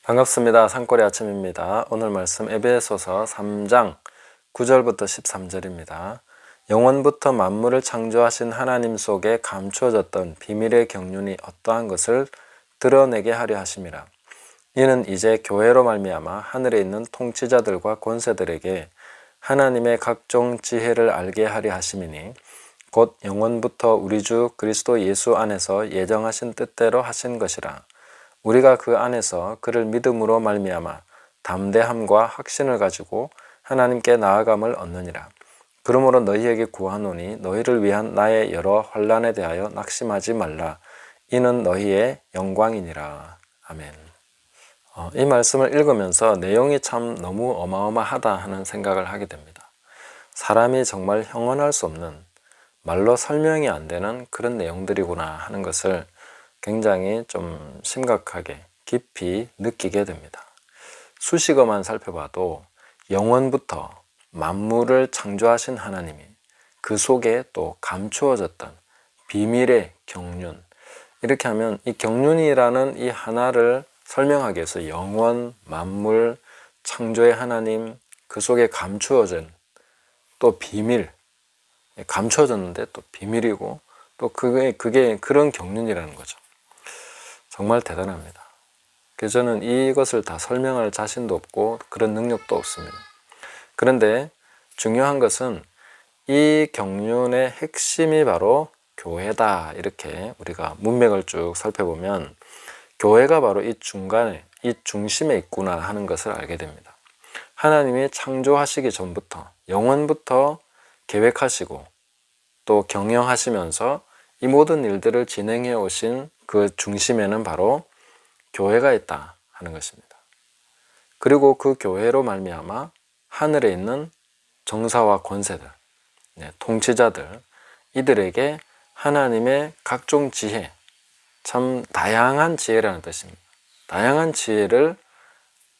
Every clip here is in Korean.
반갑습니다. 산골의 아침입니다. 오늘 말씀 에베소서 3장 9절부터 13절입니다. 영원부터 만물을 창조하신 하나님 속에 감추어졌던 비밀의 경륜이 어떠한 것을 드러내게 하려 하심이라. 이는 이제 교회로 말미암아 하늘에 있는 통치자들과 권세들에게 하나님의 각종 지혜를 알게 하려 하심이니 곧 영원부터 우리 주 그리스도 예수 안에서 예정하신 뜻대로 하신 것이라. 우리가 그 안에서 그를 믿음으로 말미암아 담대함과 확신을 가지고 하나님께 나아감을 얻느니라. 그러므로 너희에게 구하노니 너희를 위한 나의 여러 환난에 대하여 낙심하지 말라. 이는 너희의 영광이니라. 아멘. 이 말씀을 읽으면서 내용이 참 너무 어마어마하다 하는 생각을 하게 됩니다. 사람이 정말 형언할 수 없는, 말로 설명이 안 되는 그런 내용들이구나 하는 것을 굉장히 좀 심각하게 깊이 느끼게 됩니다. 수식어만 살펴봐도 영원부터 만물을 창조하신 하나님이 그 속에 또 감추어졌던 비밀의 경륜, 이렇게 하면 이 경륜이라는 이 하나를 설명하기 위해서 영원, 만물, 창조의 하나님, 그 속에 감추어진 또 비밀, 감추어졌는데 또 비밀이고 또 그게 그런 경륜이라는 거죠. 정말 대단합니다. 그래서 저는 이것을 다 설명할 자신도 없고 그런 능력도 없습니다. 그런데 중요한 것은 이 경륜의 핵심이 바로 교회다. 이렇게 우리가 문맥을 쭉 살펴보면 교회가 바로 이 중간에, 이 중심에 있구나 하는 것을 알게 됩니다. 하나님이 창조하시기 전부터, 영원부터 계획하시고 또 경영하시면서 이 모든 일들을 진행해 오신 그 중심에는 바로 교회가 있다 하는 것입니다. 그리고 그 교회로 말미암아 하늘에 있는 정사와 권세들, 통치자들, 이들에게 하나님의 각종 지혜, 참 다양한 지혜라는 뜻입니다. 다양한 지혜를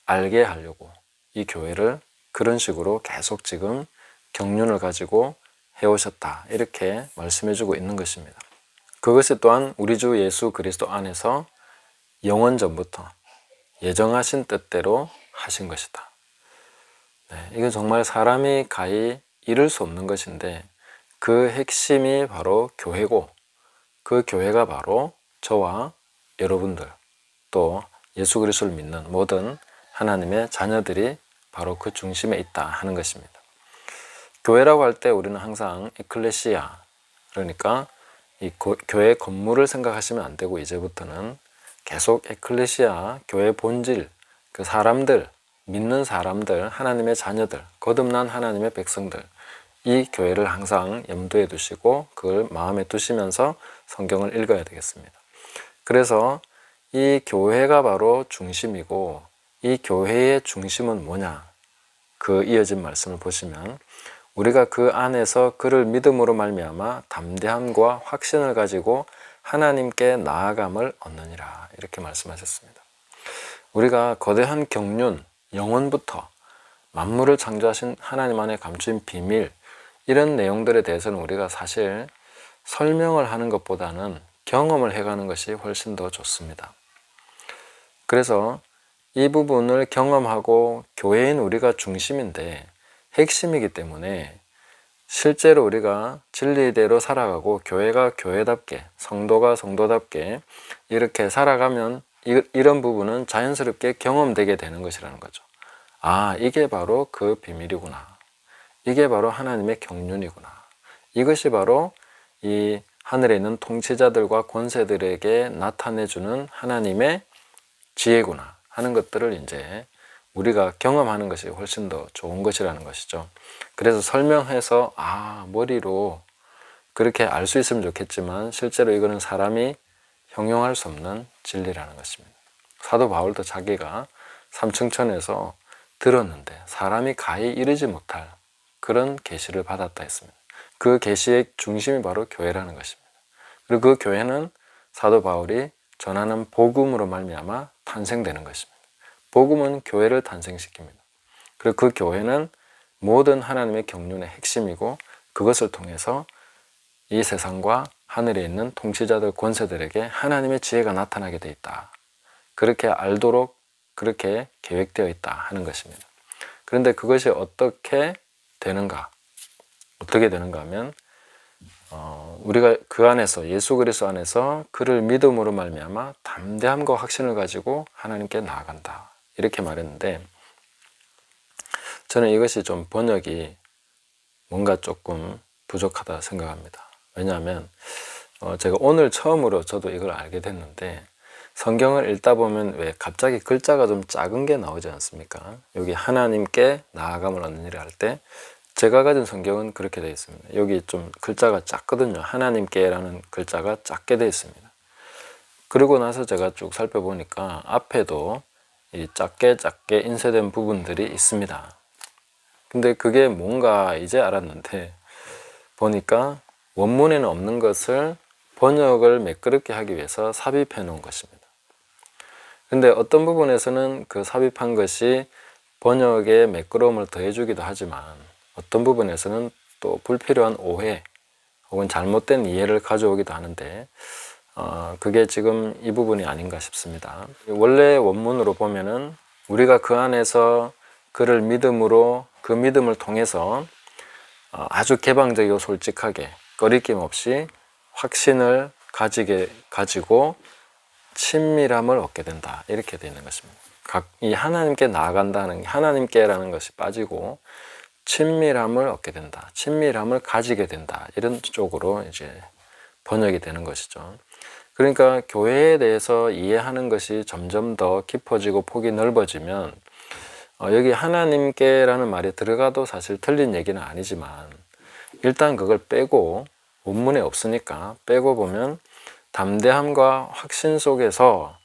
알게 하려고 이 교회를 그런 식으로 계속 지금 경륜을 가지고 해오셨다, 이렇게 말씀해주고 있는 것입니다. 그것이 또한 우리 주 예수 그리스도 안에서 영원전부터 예정하신 뜻대로 하신 것이다. 이건 정말 사람이 가히 이룰 수 없는 것인데 그 핵심이 바로 교회고 그 교회가 바로 저와 여러분들 또 예수 그리스도를 믿는 모든 하나님의 자녀들이 바로 그 중심에 있다 하는 것입니다. 교회라고 할 때 우리는 항상 에클레시아, 그러니까 이 교회 건물을 생각하시면 안 되고 이제부터는 계속 에클레시아, 교회 본질, 그 사람들, 믿는 사람들, 하나님의 자녀들, 거듭난 하나님의 백성들, 이 교회를 항상 염두에 두시고 그걸 마음에 두시면서 성경을 읽어야 되겠습니다. 그래서 이 교회가 바로 중심이고 이 교회의 중심은 뭐냐? 그 이어진 말씀을 보시면 우리가 그 안에서 그를 믿음으로 말미암아 담대함과 확신을 가지고 하나님께 나아감을 얻느니라, 이렇게 말씀하셨습니다. 우리가 거대한 경륜, 영원부터 만물을 창조하신 하나님 안에 감추인 비밀, 이런 내용들에 대해서는 우리가 사실 설명을 하는 것보다는 경험을 해가는 것이 훨씬 더 좋습니다. 그래서 이 부분을 경험하고 교회인 우리가 중심인데 핵심이기 때문에 실제로 우리가 진리대로 살아가고 교회가 교회답게, 성도가 성도답게 이렇게 살아가면 이런 부분은 자연스럽게 경험되게 되는 것이라는 거죠. 아, 이게 바로 그 비밀이구나. 이게 바로 하나님의 경륜이구나. 이것이 바로 이 하늘에 있는 통치자들과 권세들에게 나타내주는 하나님의 지혜구나 하는 것들을 이제 우리가 경험하는 것이 훨씬 더 좋은 것이라는 것이죠. 그래서 설명해서 머리로 그렇게 알 수 있으면 좋겠지만 실제로 이거는 사람이 형용할 수 없는 진리라는 것입니다. 사도 바울도 자기가 삼층천에서 들었는데 사람이 가히 이르지 못할 그런 계시를 받았다 했습니다. 그 계시의 중심이 바로 교회라는 것입니다. 그리고 그 교회는 사도 바울이 전하는 복음으로 말미암아 탄생되는 것입니다. 복음은 교회를 탄생시킵니다. 그리고 그 교회는 모든 하나님의 경륜의 핵심이고 그것을 통해서 이 세상과 하늘에 있는 통치자들, 권세들에게 하나님의 지혜가 나타나게 돼 있다. 그렇게 알도록 그렇게 계획되어 있다 하는 것입니다. 그런데 그것이 어떻게 되는가? 어떻게 되는가 하면 우리가 그 안에서 예수 그리스도 안에서 그를 믿음으로 말미암아 담대함과 확신을 가지고 하나님께 나아간다 이렇게 말했는데, 저는 이것이 좀 번역이 뭔가 조금 부족하다 생각합니다. 왜냐하면 제가 오늘 처음으로 저도 이걸 알게 됐는데, 성경을 읽다 보면 왜 갑자기 글자가 좀 작은 게 나오지 않습니까? 여기 하나님께 나아감을 얻는 일을 할 때 제가 가진 성경은 그렇게 되어 있습니다. 여기 좀 글자가 작거든요. 하나님께라는 글자가 작게 되어 있습니다. 그리고 나서 제가 쭉 살펴보니까 앞에도 이 작게 인쇄된 부분들이 있습니다. 근데 그게 뭔가 이제 알았는데, 보니까 원문에는 없는 것을 번역을 매끄럽게 하기 위해서 삽입해 놓은 것입니다. 근데 어떤 부분에서는 그 삽입한 것이 번역에 매끄러움을 더해주기도 하지만, 어떤 부분에서는 또 불필요한 오해 혹은 잘못된 이해를 가져오기도 하는데, 그게 지금 이 부분이 아닌가 싶습니다. 원래 원문으로 보면은 우리가 그 안에서 그를 믿음으로, 그 믿음을 통해서 아주 개방적이고 솔직하게 꺼리낌 없이 확신을 가지고 친밀함을 얻게 된다 이렇게 되어 있는 것입니다. 이 하나님께 나아간다는, 하나님께라는 것이 빠지고 친밀함을 얻게 된다, 친밀함을 가지게 된다, 이런 쪽으로 이제 번역이 되는 것이죠. 그러니까 교회에 대해서 이해하는 것이 점점 더 깊어지고 폭이 넓어지면 여기 하나님께라는 말이 들어가도 사실 틀린 얘기는 아니지만, 일단 그걸 빼고, 원문에 없으니까 빼고 보면 담대함과 확신 속에서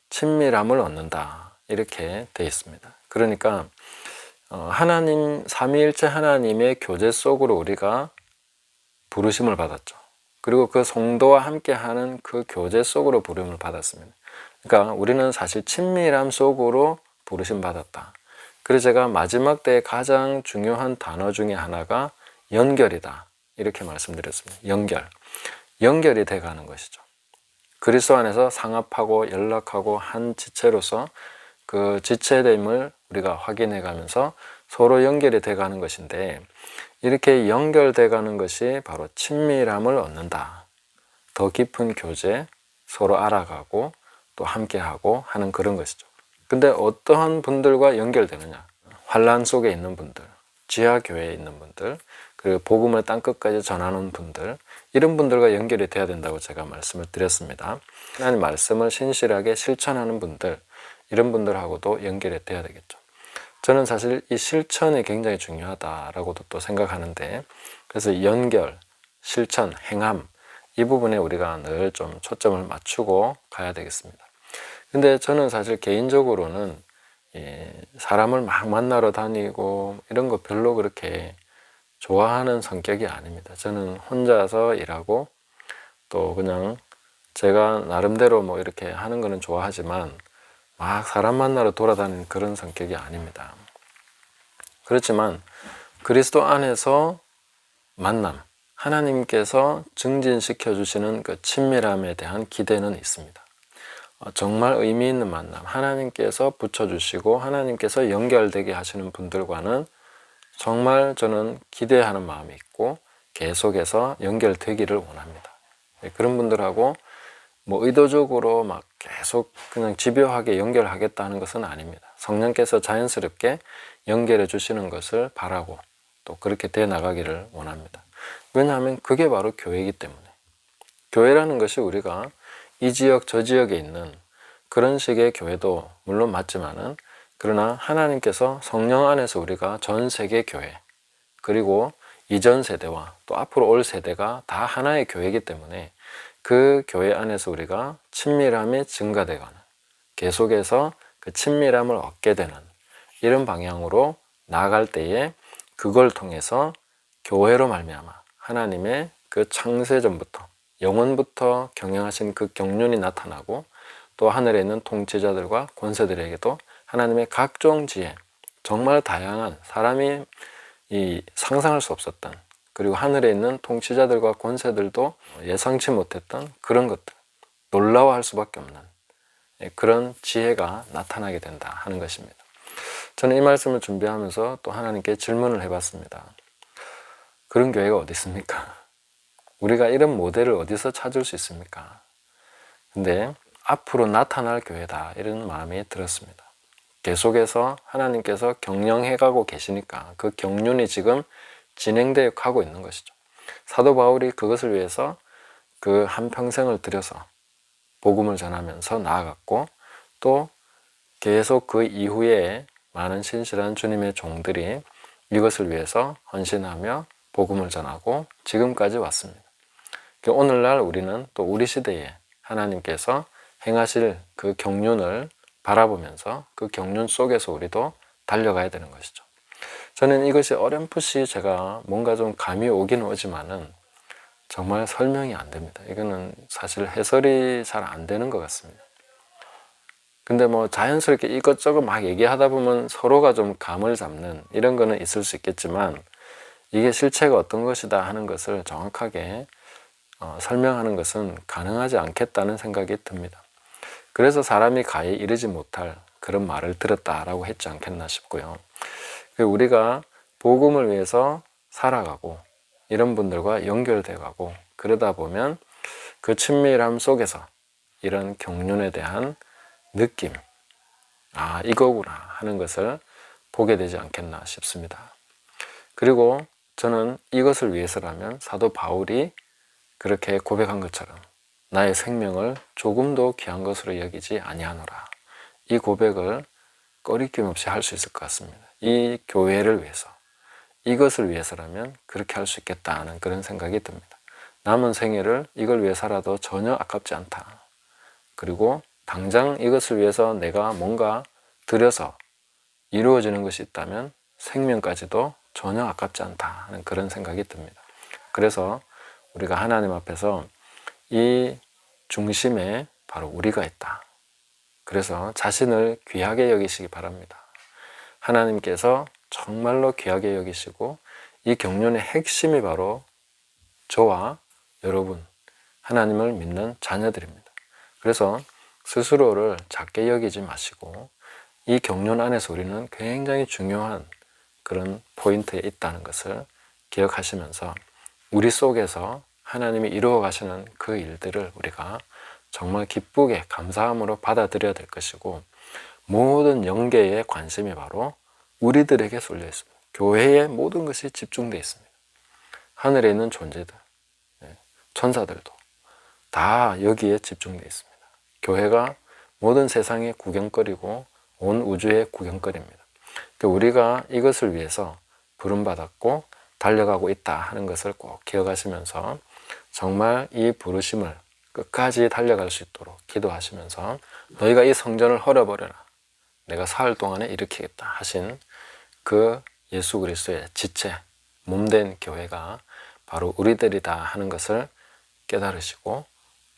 친밀함을 얻는다 이렇게 되어 있습니다. 그러니까 하나님, 삼위일체 하나님의 교제 속으로 우리가 부르심을 받았죠. 그리고 그 성도와 함께하는 그 교제 속으로 부름을 받았습니다. 그러니까 우리는 사실 친밀함 속으로 부르심 받았다. 그래서 제가 마지막 때의 가장 중요한 단어 중에 하나가 연결이다 이렇게 말씀드렸습니다. 연결이 돼가는 것이죠. 그리스도 안에서 상합하고 연락하고 한 지체로서 그 지체됨을 우리가 확인해 가면서 서로 연결이 돼가는 것인데, 이렇게 연결돼 가는 것이 바로 친밀함을 얻는다. 더 깊은 교제, 서로 알아가고 또 함께하고 하는 그런 것이죠. 근데 어떠한 분들과 연결되느냐? 환란 속에 있는 분들, 지하교회에 있는 분들, 그리고 복음을 땅끝까지 전하는 분들, 이런 분들과 연결이 돼야 된다고 제가 말씀을 드렸습니다. 하나님 말씀을 신실하게 실천하는 분들, 이런 분들하고도 연결이 돼야 되겠죠. 저는 사실 이 실천이 굉장히 중요하다라고도 또 생각하는데, 그래서 연결, 실천, 행함, 이 부분에 우리가 늘 좀 초점을 맞추고 가야 되겠습니다. 근데 저는 사실 개인적으로는 사람을 막 만나러 다니고 이런 거 별로 그렇게 좋아하는 성격이 아닙니다. 저는 혼자서 일하고 또 그냥 제가 나름대로 뭐 이렇게 하는 거는 좋아하지만 막 사람 만나러 돌아다니는 그런 성격이 아닙니다. 그렇지만 그리스도 안에서 만남, 하나님께서 증진시켜 주시는 그 친밀함에 대한 기대는 있습니다. 정말 의미 있는 만남, 하나님께서 붙여주시고 하나님께서 연결되게 하시는 분들과는 정말 저는 기대하는 마음이 있고 계속해서 연결되기를 원합니다. 그런 분들하고 뭐 의도적으로 막 계속 그냥 집요하게 연결하겠다는 것은 아닙니다. 성령께서 자연스럽게 연결해 주시는 것을 바라고 또 그렇게 돼 나가기를 원합니다. 왜냐하면 그게 바로 교회이기 때문에. 교회라는 것이 우리가 이 지역 저 지역에 있는 그런 식의 교회도 물론 맞지만은, 그러나 하나님께서 성령 안에서 우리가 전 세계 교회, 그리고 이전 세대와 또 앞으로 올 세대가 다 하나의 교회이기 때문에 그 교회 안에서 우리가 친밀함이 증가되거나 계속해서 그 친밀함을 얻게 되는 이런 방향으로 나아갈 때에, 그걸 통해서 교회로 말미암아 하나님의 그 창세전부터 영원부터 경영하신 그 경륜이 나타나고, 또 하늘에 있는 통치자들과 권세들에게도 하나님의 각종 지혜, 정말 다양한 사람이 상상할 수 없었던, 그리고 하늘에 있는 통치자들과 권세들도 예상치 못했던 그런 것들, 놀라워할 수밖에 없는 그런 지혜가 나타나게 된다 하는 것입니다. 저는 이 말씀을 준비하면서 또 하나님께 질문을 해봤습니다. 그런 교회가 어디 있습니까? 우리가 이런 모델을 어디서 찾을 수 있습니까? 근데 앞으로 나타날 교회다 이런 마음이 들었습니다. 계속해서 하나님께서 경영해가고 계시니까 그 경륜이 지금 진행되어 가고 있는 것이죠. 사도 바울이 그것을 위해서 그 한평생을 들여서 복음을 전하면서 나아갔고, 또 계속 그 이후에 많은 신실한 주님의 종들이 이것을 위해서 헌신하며 복음을 전하고 지금까지 왔습니다. 오늘날 우리는 또 우리 시대에 하나님께서 행하실 그 경륜을 바라보면서 그 경륜 속에서 우리도 달려가야 되는 것이죠. 저는 이것이 어렴풋이 제가 뭔가 좀 감이 오긴 오지만은 정말 설명이 안 됩니다. 이거는 사실 해설이 잘 안 되는 것 같습니다. 근데 뭐 자연스럽게 이것저것 막 얘기하다 보면 서로가 좀 감을 잡는 이런 거는 있을 수 있겠지만, 이게 실체가 어떤 것이다 하는 것을 정확하게 설명하는 것은 가능하지 않겠다는 생각이 듭니다. 그래서 사람이 가히 이르지 못할 그런 말을 들었다라고 했지 않겠나 싶고요. 우리가 복음을 위해서 살아가고 이런 분들과 연결돼 가고 그러다 보면 그 친밀함 속에서 이런 경륜에 대한 느낌, 아 이거구나 하는 것을 보게 되지 않겠나 싶습니다. 그리고 저는 이것을 위해서라면 사도 바울이 그렇게 고백한 것처럼 나의 생명을 조금도 귀한 것으로 여기지 아니하노라, 이 고백을 꺼리낌 없이 할 수 있을 것 같습니다. 이 교회를 위해서, 이것을 위해서라면 그렇게 할 수 있겠다 하는 그런 생각이 듭니다. 남은 생애를 이걸 위해 살아도 전혀 아깝지 않다. 그리고 당장 이것을 위해서 내가 뭔가 들여서 이루어지는 것이 있다면 생명까지도 전혀 아깝지 않다 하는 그런 생각이 듭니다. 그래서 우리가 하나님 앞에서 이 중심에 바로 우리가 있다. 그래서 자신을 귀하게 여기시기 바랍니다. 하나님께서 정말로 귀하게 여기시고 이 경륜의 핵심이 바로 저와 여러분, 하나님을 믿는 자녀들입니다. 그래서 스스로를 작게 여기지 마시고 이 경륜 안에서 우리는 굉장히 중요한 그런 포인트에 있다는 것을 기억하시면서 우리 속에서 하나님이 이루어 가시는 그 일들을 우리가 정말 기쁘게 감사함으로 받아들여야 될 것이고, 모든 영계의 관심이 바로 우리들에게 쏠려 있습니다. 교회의 모든 것이 집중되어 있습니다. 하늘에 있는 존재들, 천사들도 다 여기에 집중되어 있습니다. 교회가 모든 세상의 구경거리고 온 우주의 구경거리입니다. 우리가 이것을 위해서 부름받았고 달려가고 있다 하는 것을 꼭 기억하시면서 정말 이 부르심을 끝까지 달려갈 수 있도록 기도하시면서, 너희가 이 성전을 헐어버려라, 내가 사흘 동안에 일으키겠다 하신 그 예수 그리스도의 지체, 몸된 교회가 바로 우리들이다 하는 것을 깨달으시고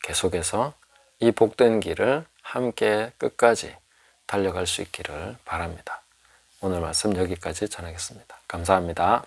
계속해서 이 복된 길을 함께 끝까지 달려갈 수 있기를 바랍니다. 오늘 말씀 여기까지 전하겠습니다. 감사합니다.